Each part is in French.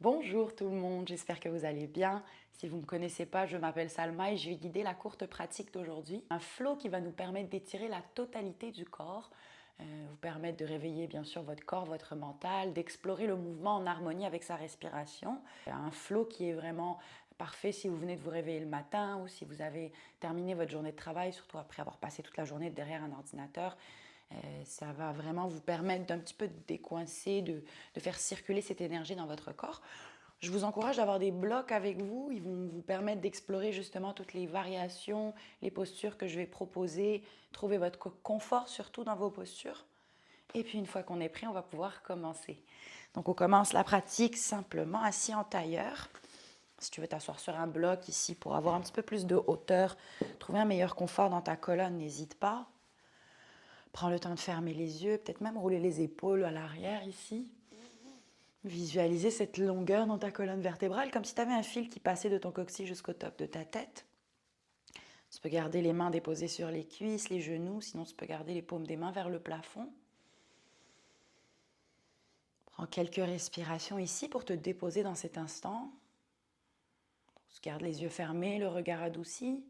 Bonjour tout le monde, j'espère que vous allez bien. Si vous ne me connaissez pas, je m'appelle Salma et je vais guider la courte pratique d'aujourd'hui. Un flow qui va nous permettre d'étirer la totalité du corps, vous permettre de réveiller bien sûr votre corps, votre mental, d'explorer le mouvement en harmonie avec sa respiration. Un flow qui est vraiment parfait si vous venez de vous réveiller le matin ou si vous avez terminé votre journée de travail, surtout après avoir passé toute la journée derrière un ordinateur. Ça va vraiment vous permettre d'un petit peu de décoincer, de faire circuler cette énergie dans votre corps. Je vous encourage d'avoir des blocs avec vous. Ils vont vous permettre d'explorer justement toutes les variations, les postures que je vais proposer, trouver votre confort surtout dans vos postures. Et puis une fois qu'on est prêt, on va pouvoir commencer. Donc on commence la pratique simplement assis en tailleur. Si tu veux t'asseoir sur un bloc ici pour avoir un petit peu plus de hauteur, trouver un meilleur confort dans ta colonne, n'hésite pas. Prends le temps de fermer les yeux, peut-être même rouler les épaules à l'arrière ici. Visualiser cette longueur dans ta colonne vertébrale, comme si tu avais un fil qui passait de ton coccyx jusqu'au top de ta tête. Tu peux garder les mains déposées sur les cuisses, les genoux, sinon tu peux garder les paumes des mains vers le plafond. Prends quelques respirations ici pour te déposer dans cet instant. Tu gardes les yeux fermés, le regard adouci.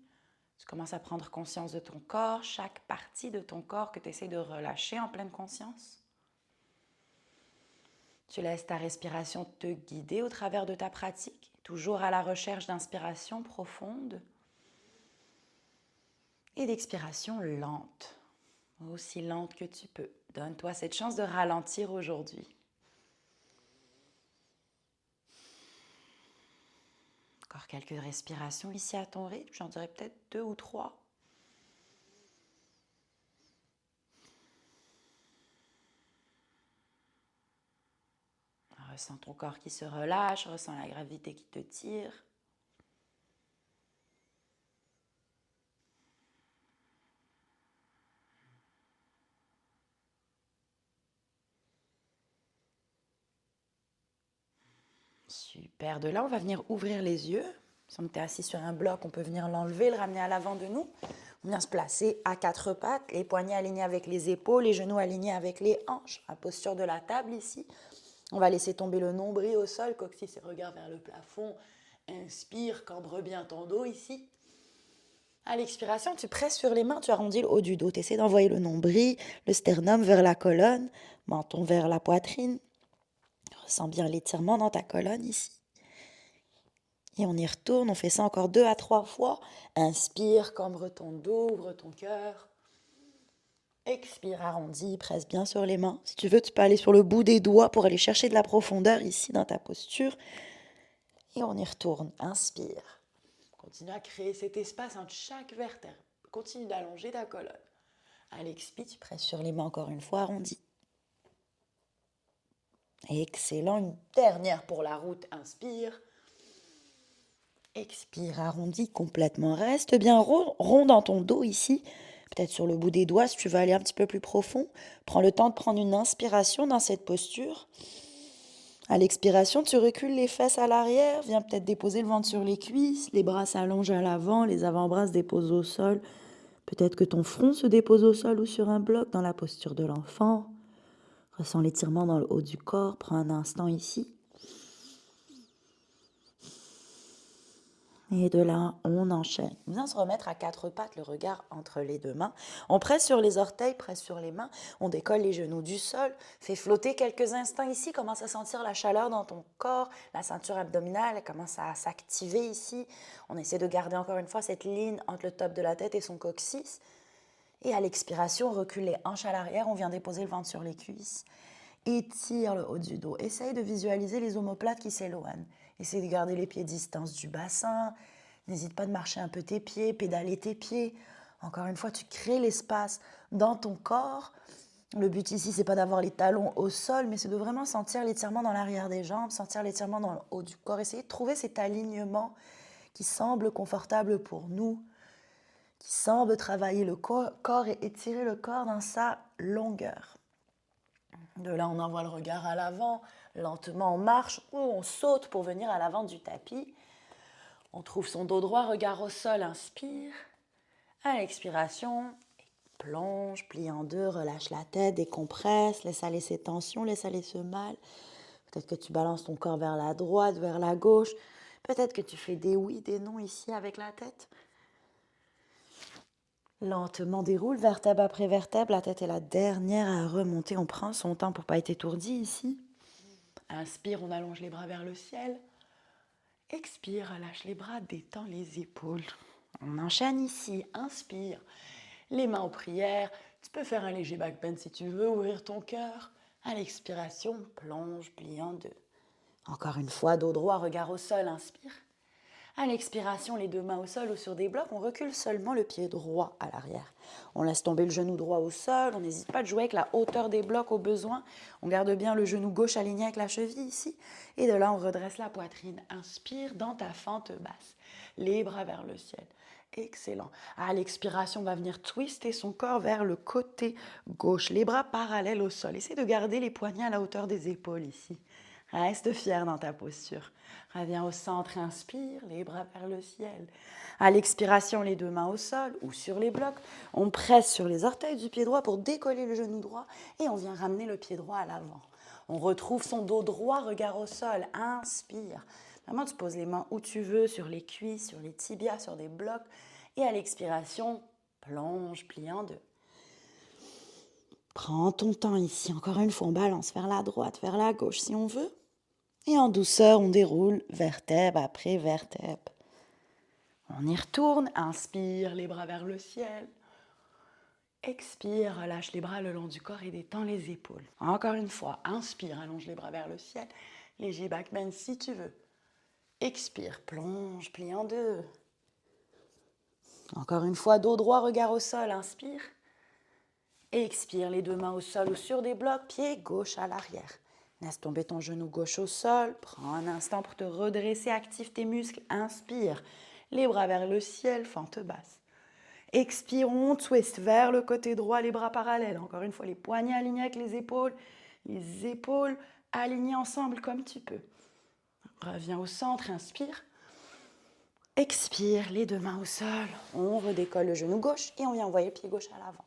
Tu commences à prendre conscience de ton corps, chaque partie de ton corps que tu essaies de relâcher en pleine conscience. Tu laisses ta respiration te guider au travers de ta pratique, toujours à la recherche d'inspiration profonde et d'expiration lente, aussi lente que tu peux. Donne-toi cette chance de ralentir aujourd'hui. Encore quelques respirations ici à ton rythme, j'en dirais peut-être 2 ou 3. Ressens ton corps qui se relâche, ressens la gravité qui te tire. Super, de là on va venir ouvrir les yeux. Si on était assis sur un bloc, on peut venir l'enlever, le ramener à l'avant de nous. On vient se placer à quatre pattes, les poignets alignés avec les épaules, les genoux alignés avec les hanches, la posture de la table ici. On va laisser tomber le nombril au sol, coccyx et regard vers le plafond. Inspire, cambre bien ton dos ici. À l'expiration, tu presses sur les mains, tu arrondis le haut du dos. Tu essaies d'envoyer le nombril, le sternum vers la colonne, menton vers la poitrine. Ressens bien l'étirement dans ta colonne ici. Et on y retourne, on fait ça encore 2 à 3 fois. Inspire, cambre ton dos, ouvre ton cœur. Expire, arrondis, presse bien sur les mains. Si tu veux, tu peux aller sur le bout des doigts pour aller chercher de la profondeur ici dans ta posture. Et on y retourne. Inspire. Continue à créer cet espace entre chaque vertèbre. Continue d'allonger ta colonne. À l'expire, tu presses sur les mains encore une fois, arrondi. Excellent. Une dernière pour la route. Inspire. Expire, arrondi complètement. Reste bien rond dans ton dos ici. Peut-être sur le bout des doigts si tu veux aller un petit peu plus profond. Prends le temps de prendre une inspiration dans cette posture. À l'expiration, tu recules les fesses à l'arrière. Viens peut-être déposer le ventre sur les cuisses. Les bras s'allongent à l'avant. Les avant-bras se déposent au sol. Peut-être que ton front se dépose au sol ou sur un bloc dans la posture de l'enfant. Ressens l'étirement dans le haut du corps. Prends un instant ici. Et de là, on enchaîne. On vient se remettre à quatre pattes, le regard entre les deux mains. On presse sur les orteils, presse sur les mains. On décolle les genoux du sol. Fais flotter quelques instants ici. Commence à sentir la chaleur dans ton corps. La ceinture abdominale commence à s'activer ici. On essaie de garder encore une fois cette ligne entre le top de la tête et son coccyx. Et à l'expiration, on recule les hanches à l'arrière. On vient déposer le ventre sur les cuisses. Étire le haut du dos. Essaye de visualiser les omoplates qui s'éloignent. Essaye de garder les pieds distance du bassin. N'hésite pas de marcher un peu tes pieds, pédaler tes pieds. Encore une fois, tu crées l'espace dans ton corps. Le but ici, c'est pas d'avoir les talons au sol, mais c'est de vraiment sentir l'étirement dans l'arrière des jambes, sentir l'étirement dans le haut du corps. Essayer de trouver cet alignement qui semble confortable pour nous, qui semble travailler le corps et étirer le corps dans sa longueur. De là, on envoie le regard à l'avant, lentement on marche ou on saute pour venir à l'avant du tapis. On trouve son dos droit, regard au sol, inspire. À l'expiration, plonge, plie en deux, relâche la tête, décompresse, laisse aller ses tensions, laisse aller ce mal. Peut-être que tu balances ton corps vers la droite, vers la gauche. Peut-être que tu fais des oui, des non ici avec la tête. Lentement déroule, vertèbre après vertèbre. La tête est la dernière à remonter. On prend son temps pour ne pas être étourdi ici. Inspire, on allonge les bras vers le ciel. Expire, lâche les bras, détends les épaules. On enchaîne ici. Inspire, les mains en prière. Tu peux faire un léger back bend si tu veux, ouvrir ton cœur. À l'expiration, plonge, plie en deux. Encore une fois, dos droit, regard au sol, inspire. À l'expiration, les deux mains au sol ou sur des blocs, on recule seulement le pied droit à l'arrière. On laisse tomber le genou droit au sol, on n'hésite pas à jouer avec la hauteur des blocs au besoin. On garde bien le genou gauche aligné avec la cheville ici. Et de là, on redresse la poitrine. Inspire dans ta fente basse. Les bras vers le ciel. Excellent. À l'expiration, on va venir twister son corps vers le côté gauche. Les bras parallèles au sol. Essaie de garder les poignets à la hauteur des épaules ici. Reste fier dans ta posture. Reviens au centre, inspire, les bras vers le ciel. À l'expiration, les deux mains au sol ou sur les blocs. On presse sur les orteils du pied droit pour décoller le genou droit et on vient ramener le pied droit à l'avant. On retrouve son dos droit, regard au sol. Inspire. Vraiment, tu poses les mains où tu veux, sur les cuisses, sur les tibias, sur des blocs. Et à l'expiration, plonge, plie en deux. Prends ton temps ici. Encore une fois, on balance vers la droite, vers la gauche si on veut. Et en douceur, on déroule vertèbre après vertèbre. On y retourne. Inspire, les bras vers le ciel. Expire, relâche les bras le long du corps et détends les épaules. Encore une fois, inspire, allonge les bras vers le ciel. Léger back bend si tu veux. Expire, plonge, plie en deux. Encore une fois, dos droit, regard au sol. Inspire. Expire, les deux mains au sol ou sur des blocs, pied gauche à l'arrière. Laisse tomber ton genou gauche au sol. Prends un instant pour te redresser, active tes muscles. Inspire, les bras vers le ciel, fente basse. Expire, on twist vers le côté droit, les bras parallèles. Encore une fois, les poignets alignés avec les épaules alignées ensemble comme tu peux. Reviens au centre, inspire. Expire, les deux mains au sol. On redécolle le genou gauche et on vient envoyer le pied gauche à l'avant.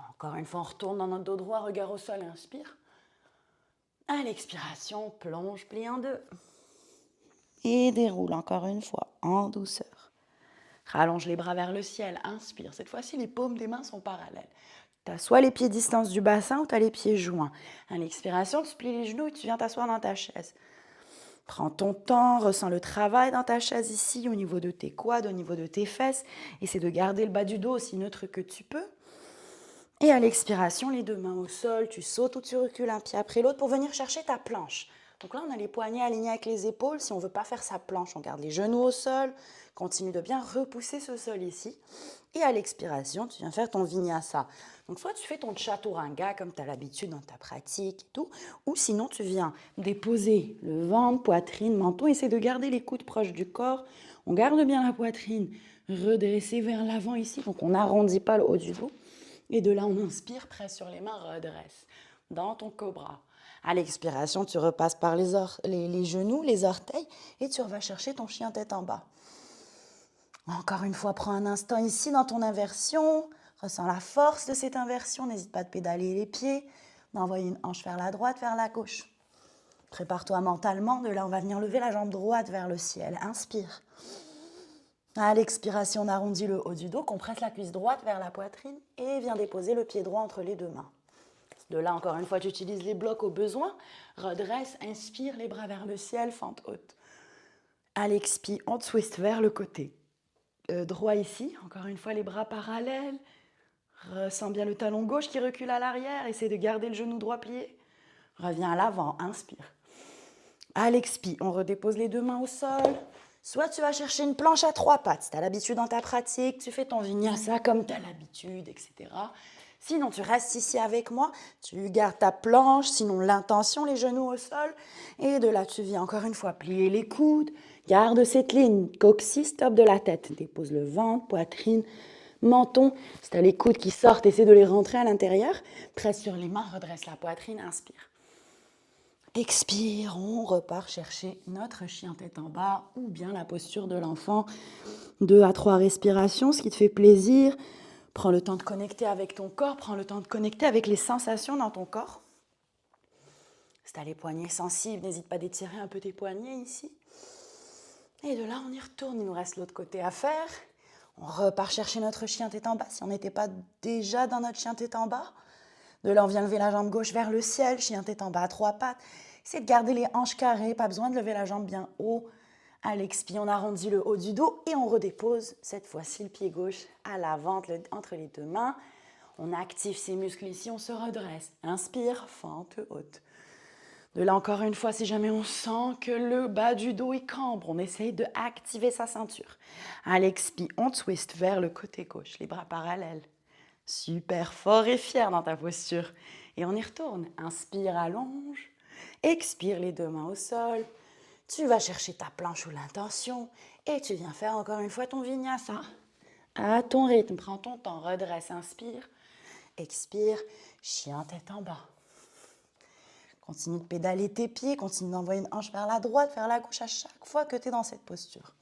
Encore une fois, on retourne dans notre dos droit, regard au sol, inspire. À l'expiration, plonge, plie en deux. Et déroule encore une fois, en douceur. Rallonge les bras vers le ciel, inspire. Cette fois-ci, les paumes des mains sont parallèles. Tu as soit les pieds distance du bassin ou tu as les pieds joints. À l'expiration, tu plies les genoux et tu viens t'asseoir dans ta chaise. Prends ton temps, ressens le travail dans ta chaise ici, au niveau de tes quads, au niveau de tes fesses. Essaie de garder le bas du dos aussi neutre que tu peux. Et à l'expiration, les deux mains au sol, tu sautes ou tu recules un pied après l'autre pour venir chercher ta planche. Donc là, on a les poignets alignés avec les épaules. Si on ne veut pas faire sa planche, on garde les genoux au sol. Continue de bien repousser ce sol ici. Et à l'expiration, tu viens faire ton vinyasa. Donc soit tu fais ton chaturanga comme tu as l'habitude dans ta pratique et tout, ou sinon tu viens déposer le ventre, poitrine, menton. Essaie de garder les coudes proches du corps. On garde bien la poitrine redressée vers l'avant ici. Donc on n'arrondit pas le haut du dos. Et de là, on inspire, presse sur les mains, redresse dans ton cobra. À l'expiration, tu repasses par les genoux, les orteils et tu vas chercher ton chien tête en bas. Encore une fois, prends un instant ici dans ton inversion. Ressens la force de cette inversion. N'hésite pas à pédaler les pieds, d'envoyer une hanche vers la droite, vers la gauche. Prépare-toi mentalement. De là, on va venir lever la jambe droite vers le ciel. Inspire. À l'expiration, on arrondit le haut du dos, compresse la cuisse droite vers la poitrine et viens déposer le pied droit entre les deux mains. De là, encore une fois, tu utilises les blocs au besoin. Redresse, inspire, les bras vers le ciel, fente haute. À l'expire, on twist vers le côté droit ici. Encore une fois, les bras parallèles. Ressens bien le talon gauche qui recule à l'arrière. Essaie de garder le genou droit plié. Reviens à l'avant, inspire. À l'expire, on redépose les deux mains au sol. Soit tu vas chercher une planche à 3 pattes, si tu as l'habitude dans ta pratique, tu fais ton vinyasa comme tu as l'habitude, etc. Sinon, tu restes ici avec moi, tu gardes ta planche, sinon l'intention, les genoux au sol. Et de là, tu viens encore une fois plier les coudes, garde cette ligne, coccyx, top de la tête. Dépose le ventre, poitrine, menton. Si tu as les coudes qui sortent, essaie de les rentrer à l'intérieur. Presse sur les mains, redresse la poitrine, inspire. Expire, on repart chercher notre chien tête en bas ou bien la posture de l'enfant. 2 à 3 respirations, ce qui te fait plaisir. Prends le temps de connecter avec ton corps, prends le temps de connecter avec les sensations dans ton corps. Si tu as les poignets sensibles, n'hésite pas d'étirer un peu tes poignets ici. Et de là, on y retourne. Il nous reste l'autre côté à faire. On repart chercher notre chien tête en bas, si on n'était pas déjà dans notre chien tête en bas. De là, on vient lever la jambe gauche vers le ciel, chien tête en bas à 3 pattes. Essayez de garder les hanches carrées, pas besoin de lever la jambe bien haut. À l'expire, on arrondit le haut du dos et on redépose cette fois-ci le pied gauche à l'avant entre les deux mains. On active ses muscles ici, on se redresse. Inspire, fente haute. De là, encore une fois, si jamais on sent que le bas du dos il cambre, on essaye de activer sa ceinture. À l'expire, on twist vers le côté gauche, les bras parallèles. Super fort et fier dans ta posture. Et on y retourne. Inspire, allonge. Expire, les deux mains au sol. Tu vas chercher ta planche ou l'intention et tu viens faire encore une fois ton vinyasa. À ton rythme, prends ton temps, redresse, inspire. Expire, chien tête en bas. Continue de pédaler tes pieds, continue d'envoyer une hanche vers la droite, vers la gauche à chaque fois que tu es dans cette posture.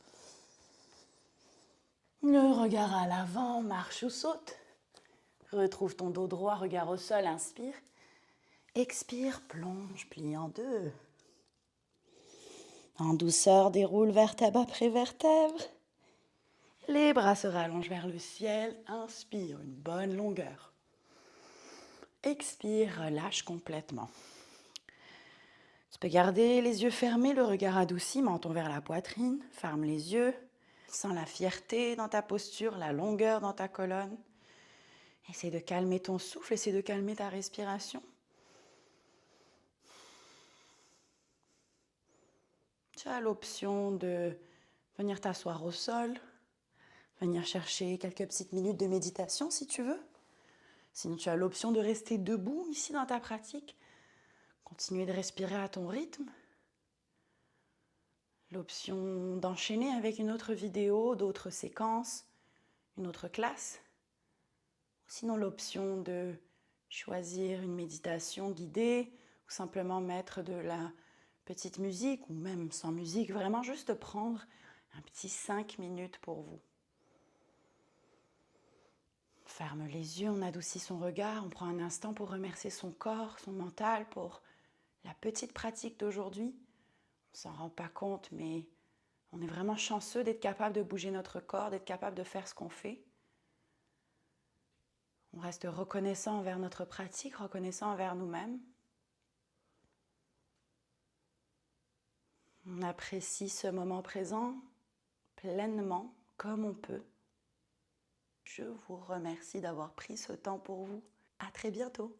Le regard à l'avant, marche ou saute. Retrouve ton dos droit, regard au sol, inspire. Expire, plonge, plie en deux. En douceur, déroule vertèbre après vertèbre. Les bras se rallongent vers le ciel. Inspire, une bonne longueur. Expire, relâche complètement. Tu peux garder les yeux fermés, le regard adouci, menton vers la poitrine. Ferme les yeux. Sens la fierté dans ta posture, la longueur dans ta colonne. Essaie de calmer ton souffle, essaie de calmer ta respiration. Tu as l'option de venir t'asseoir au sol, venir chercher quelques petites minutes de méditation si tu veux. Sinon, tu as l'option de rester debout ici dans ta pratique. Continuer de respirer à ton rythme. L'option d'enchaîner avec une autre vidéo, d'autres séquences, une autre classe. Sinon, l'option de choisir une méditation guidée ou simplement mettre de la petite musique ou même sans musique, vraiment juste prendre un petit 5 minutes pour vous. On ferme les yeux, on adoucit son regard, on prend un instant pour remercier son corps, son mental pour la petite pratique d'aujourd'hui. On ne s'en rend pas compte, mais on est vraiment chanceux d'être capable de bouger notre corps, d'être capable de faire ce qu'on fait. On reste reconnaissant envers notre pratique, reconnaissant envers nous-mêmes. On apprécie ce moment présent pleinement, comme on peut. Je vous remercie d'avoir pris ce temps pour vous. À très bientôt.